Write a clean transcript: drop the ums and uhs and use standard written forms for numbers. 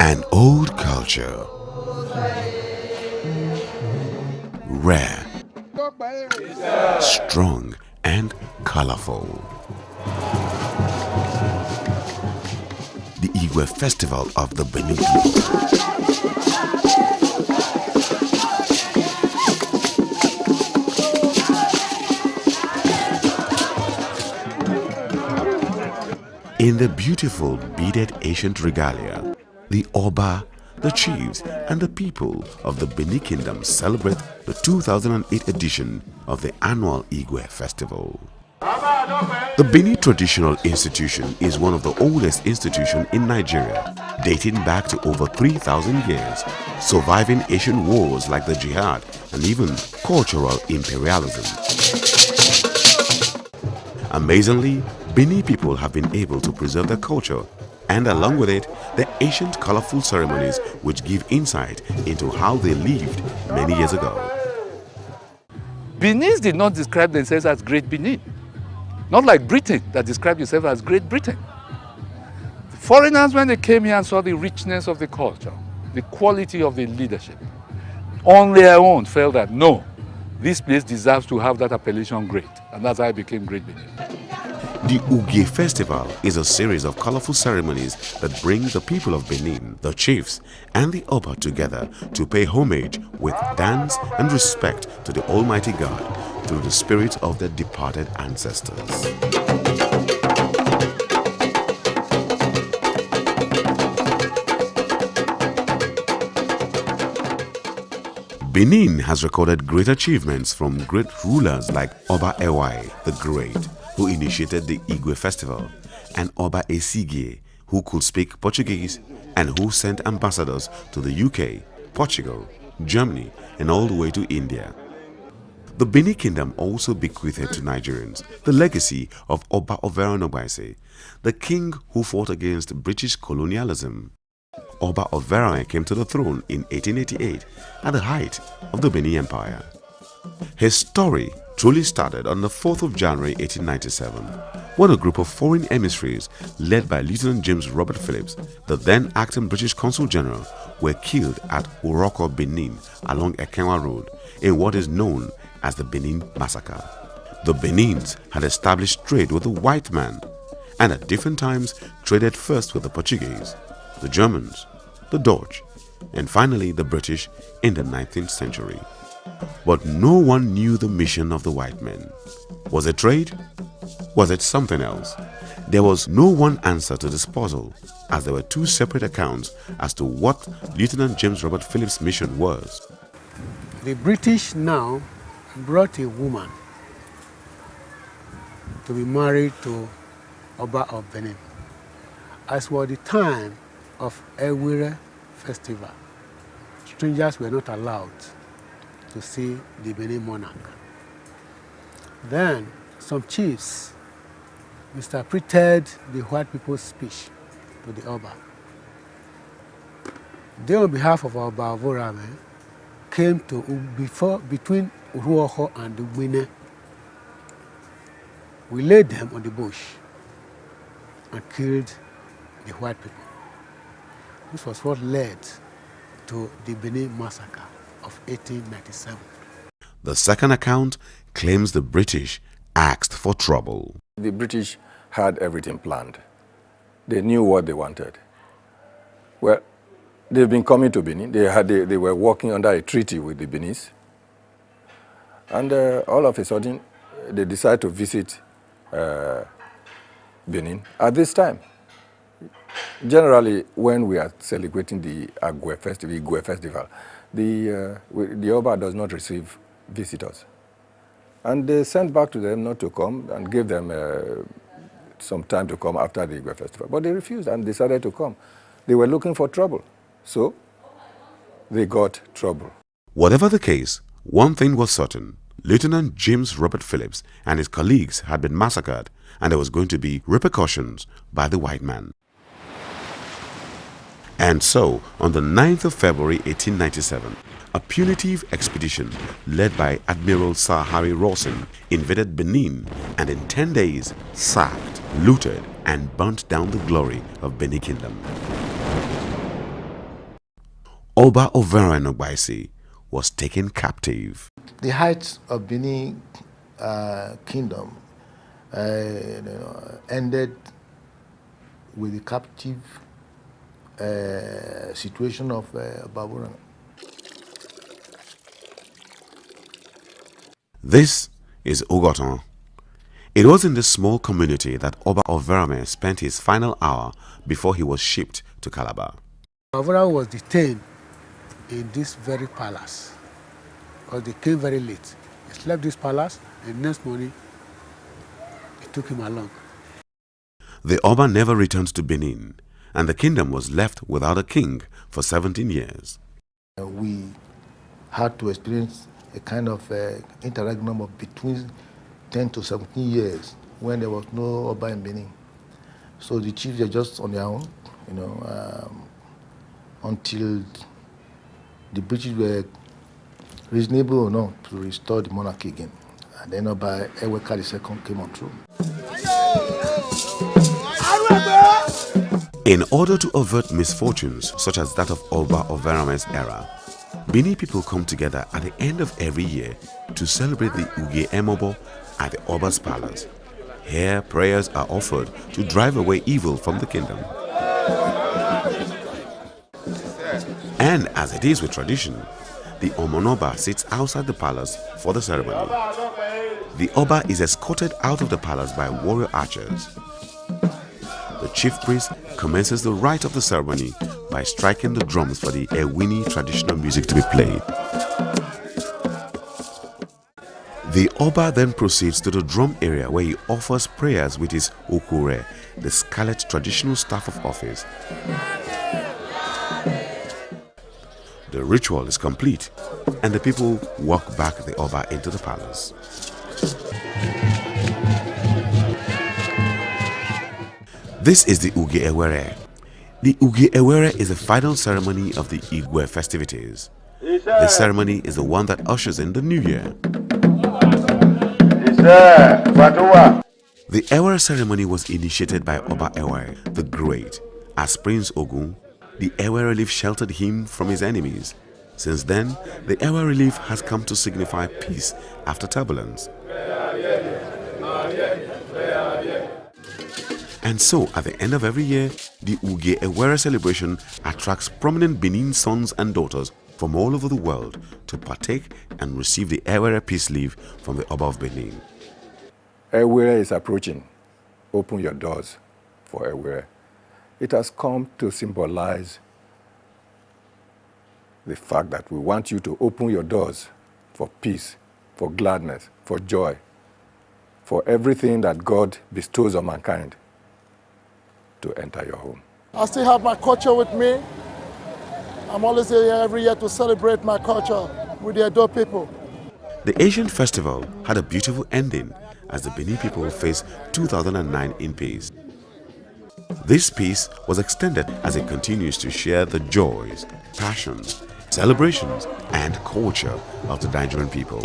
An old culture, rare, strong and colorful. The Igue Festival of the Benin people. In the beautiful beaded ancient regalia, the Oba, the chiefs and the people of the Benin Kingdom celebrate the 2008 edition of the annual Igue Festival. The Benin Traditional Institution is one of the oldest institutions in Nigeria, dating back to over 3,000 years, surviving Asian wars like the Jihad and even cultural imperialism. Amazingly, Benin people have been able to preserve their culture and along with it, the ancient colorful ceremonies which give insight into how they lived many years ago. Benin did not describe themselves as Great Benin, not like Britain that described itself as Great Britain. The foreigners, when they came here and saw the richness of the culture, the quality of the leadership, on their own felt that no, this place deserves to have that appellation Great, and that's how it became Great Benin. The Igue Festival is a series of colorful ceremonies that bring the people of Benin, the chiefs and the Oba together to pay homage with dance and respect to the Almighty God through the spirit of their departed ancestors. Benin has recorded great achievements from great rulers like Oba Ewai the Great, who initiated the Igue Festival, and Oba Igue, who could speak Portuguese and who sent ambassadors to the UK, Portugal, Germany and all the way to India. The Benin Kingdom also bequeathed to Nigerians the legacy of Oba Overa, the king who fought against British colonialism. Oba Overa came to the throne in 1888 at the height of the Benin Empire. His story truly started on the 4th of January 1897 when a group of foreign emissaries led by Lieutenant James Robert Phillips, the then acting British Consul General, were killed at Uroko, Benin along Ekenwa Road in what is known as the Benin Massacre. The Benins had established trade with the white man and at different times traded first with the Portuguese, the Germans, the Dutch and finally the British in the 19th century. But no one knew the mission of the white men. Was it trade? Was it something else? There was no one answer to this puzzle, as there were two separate accounts as to what Lieutenant James Robert Phillips' mission was. The British now brought a woman to be married to Oba of Benin. As was the time of Ewire festival, strangers were not allowed to see the Benin monarch. Then some chiefs misinterpreted the white people's speech to the Oba. They, on behalf of Oba Vorame, came to between Uruoho and Igue. We laid them on the bush and killed the white people. This was what led to the Benin Massacre of 1897. The second account claims the British asked for trouble. The British had everything planned. They knew what they wanted. Well, they've been coming to Benin. They were working under a treaty with the Benin. And all of a sudden, they decided to visit Benin at this time. Generally, when we are celebrating the Igue Festival, the Oba does not receive visitors. And they sent back to them not to come and gave them some time to come after the Igue Festival. But they refused and decided to come. They were looking for trouble. So they got trouble. Whatever the case, one thing was certain. Lieutenant James Robert Phillips and his colleagues had been massacred and there was going to be repercussions by the white man. And so, on the 9th of February 1897, a punitive expedition led by Admiral Sir Harry Rawson invaded Benin and in 10 days sacked, looted and burnt down the glory of Benin Kingdom. Oba Overa Nogbaisi was taken captive. The height of Benin kingdom ended with the captive situation of Babura. This is Ogoton. It was in this small community that Oba Overame spent his final hour before he was shipped to Calabar. Babura was detained in this very palace because they came very late. He slept this palace, and next morning they took him along. The Oba never returned to Benin, and the kingdom was left without a king for 17 years. We had to experience a kind of interregnum of between 10 to 17 years when there was no Oba in Benin. So the chiefs were just on their own, until the British were reasonable enough to restore the monarchy again. And then Oba Eweka II came on through. In order to avert misfortunes such as that of Oba Overame's era, Benin people come together at the end of every year to celebrate the Igue Emobo at the Oba's palace. Here, prayers are offered to drive away evil from the kingdom. And as it is with tradition, the Omonoba sits outside the palace for the ceremony. The Oba is escorted out of the palace by warrior archers. The chief priest commences the rite of the ceremony by striking the drums for the Ewini traditional music to be played. The Oba then proceeds to the drum area where he offers prayers with his okure, the scarlet traditional staff of office. The ritual is complete, and the people walk back the Oba into the palace. This is the Uge Ewere. The Uge Ewere is the final ceremony of the Igue festivities. This ceremony is the one that ushers in the new year. The Ewere ceremony was initiated by Oba Ewere the Great. As Prince Ogun, the Ewere leaf sheltered him from his enemies. Since then, the Ewere leaf has come to signify peace after turbulence. And so, at the end of every year, the Uge Ewere celebration attracts prominent Benin sons and daughters from all over the world to partake and receive the Ewere peace leaf from the Oba of Benin. Ewere is approaching. Open your doors for Ewere. It has come to symbolize the fact that we want you to open your doors for peace, for gladness, for joy, for everything that God bestows on mankind to enter your home. I still have my culture with me. I'm always here every year to celebrate my culture with the Edo people. The Asian festival had a beautiful ending as the Benin people faced 2009 in peace. This peace was extended as it continues to share the joys, passions, celebrations, and culture of the Nigerian people.